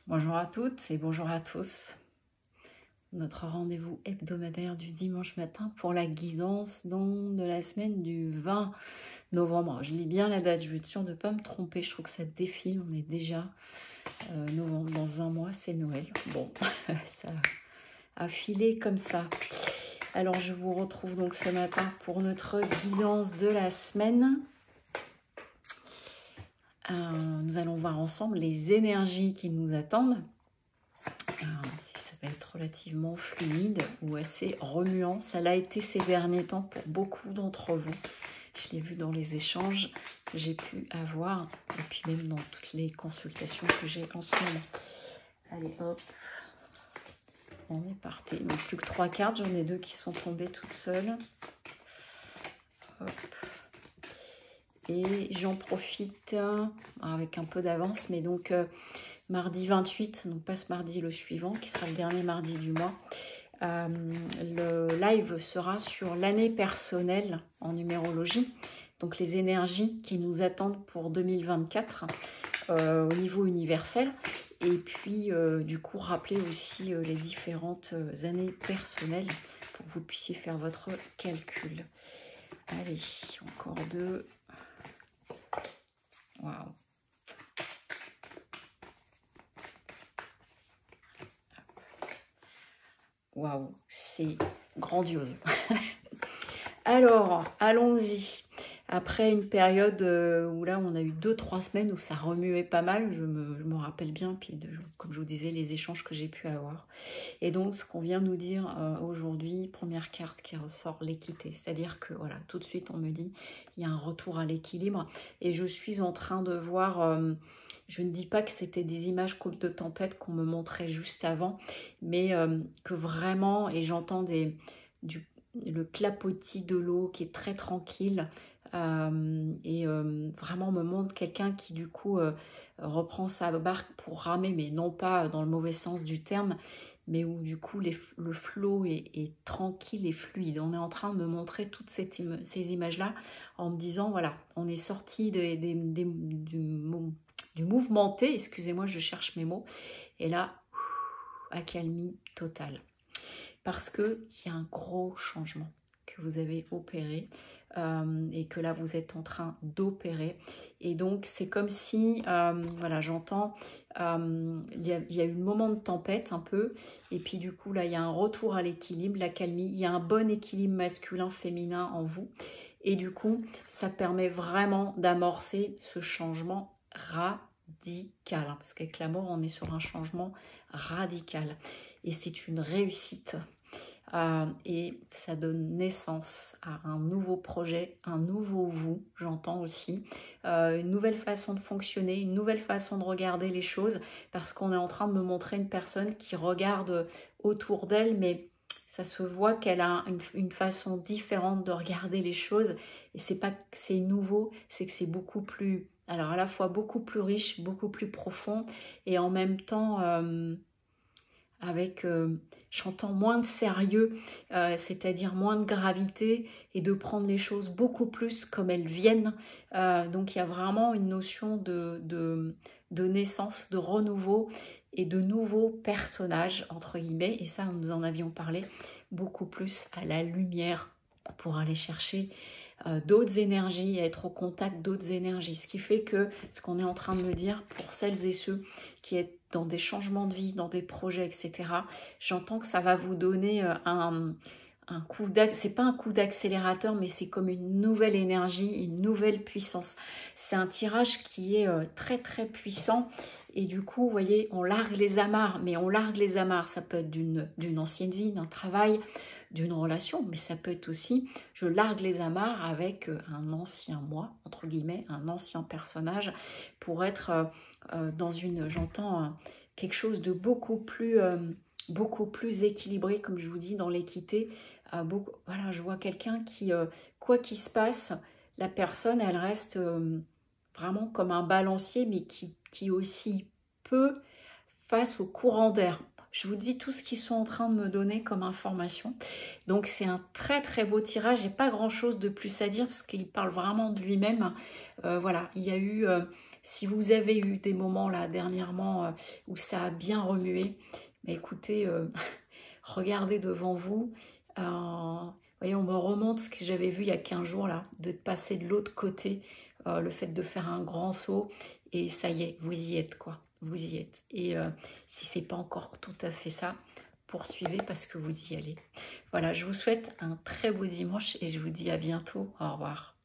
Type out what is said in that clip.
Bonjour à toutes et bonjour à tous. Notre rendez-vous hebdomadaire du dimanche matin pour la guidance de la semaine du 20 novembre. Je lis bien la date, je veux être sûre de ne pas me tromper. Je trouve que ça défile, on est déjà novembre, dans un mois, c'est Noël. Bon, ça a filé comme ça. Alors je vous retrouve donc ce matin pour notre guidance de la semaine. Nous allons voir ensemble les énergies qui nous attendent. Si ça va être relativement fluide ou assez remuant. Ça l'a été ces derniers temps pour beaucoup d'entre vous. Je l'ai vu dans les échanges que j'ai pu avoir et puis même dans toutes les consultations que j'ai en ce moment. Allez hop, on est parti. Il ne manque plus que 3 cartes, j'en ai 2 qui sont tombées toutes seules. Hop. Et j'en profite avec un peu d'avance, mais donc mardi 28, donc pas ce mardi, le suivant, qui sera le dernier mardi du mois. Le live sera sur l'année personnelle en numérologie, donc les énergies qui nous attendent pour 2024 au niveau universel. Et puis, du coup, rappeler aussi les différentes années personnelles pour que vous puissiez faire votre calcul. Allez, encore 2. Waouh! Waouh, c'est grandiose. Alors, allons-y. Après une période où là, on a eu 2-3 semaines où ça remuait pas mal, je me rappelle bien, puis comme je vous disais, les échanges que j'ai pu avoir. Et donc, ce qu'on vient nous dire aujourd'hui, première carte qui ressort, l'équité. C'est-à-dire que, voilà, tout de suite, on me dit, il y a un retour à l'équilibre. Et je suis en train de voir... je ne dis pas que c'était des images côte de tempête qu'on me montrait juste avant, mais que vraiment, et j'entends le clapotis de l'eau qui est très tranquille, vraiment me montre quelqu'un qui du coup reprend sa barque pour ramer, mais non pas dans le mauvais sens du terme, mais où du coup le flot est tranquille et fluide. On est en train de me montrer toutes ces images-là en me disant, voilà, on est sorti du mouvementé, excusez-moi, je cherche mes mots, et là, accalmie totale. Parce qu'il y a un gros changement que vous avez opéré et que là, vous êtes en train d'opérer. Et donc, c'est comme si, voilà, j'entends, il y a eu le moment de tempête un peu, et puis du coup, là, il y a un retour à l'équilibre, l'accalmie, il y a un bon équilibre masculin-féminin en vous. Et du coup, ça permet vraiment d'amorcer ce changement radical, hein, parce qu'avec la mort, on est sur un changement radical. Et c'est une réussite. Et ça donne naissance à un nouveau projet, un nouveau vous, j'entends aussi, une nouvelle façon de fonctionner, une nouvelle façon de regarder les choses, parce qu'on est en train de me montrer une personne qui regarde autour d'elle, mais ça se voit qu'elle a une façon différente de regarder les choses, et c'est pas que c'est nouveau, c'est que c'est beaucoup plus, alors à la fois beaucoup plus riche, beaucoup plus profond, et en même temps... avec, j'entends moins de sérieux, c'est-à-dire moins de gravité et de prendre les choses beaucoup plus comme elles viennent. Donc il y a vraiment une notion de naissance, de renouveau et de nouveaux personnages, entre guillemets, et ça nous en avions parlé, beaucoup plus à la lumière pour aller chercher d'autres énergies, être au contact d'autres énergies. Ce qui fait que ce qu'on est en train de me dire pour celles et ceux qui êtes dans des changements de vie, dans des projets, etc., j'entends que ça va vous donner un coup c'est pas un coup d'accélérateur, mais c'est comme une nouvelle énergie, une nouvelle puissance. C'est un tirage qui est très très puissant. Et du coup, vous voyez, on largue les amarres, mais on largue les amarres, ça peut être d'une ancienne vie, d'un travail, d'une relation, mais ça peut être aussi, je largue les amarres avec un ancien moi, entre guillemets, un ancien personnage, pour être dans une, j'entends, quelque chose de beaucoup plus équilibré, comme je vous dis, dans l'équité. Voilà, je vois quelqu'un qui, quoi qu'il se passe, la personne, elle reste vraiment comme un balancier, mais qui aussi peut face au courant d'air. je vous dis tout ce qu'ils sont en train de me donner comme information. Donc c'est un très très beau tirage. J'ai pas grand chose de plus à dire parce qu'il parle vraiment de lui-même. Voilà, il y a eu, si vous avez eu des moments là dernièrement où ça a bien remué, mais écoutez, regardez devant vous. Voyez, on me remonte ce que j'avais vu il y a 15 jours là, de passer de l'autre côté, le fait de faire un grand saut, et ça y est, vous y êtes quoi, vous y êtes. Et si c'est pas encore tout à fait ça, poursuivez parce que vous y allez. Voilà, je vous souhaite un très beau dimanche et je vous dis à bientôt. Au revoir.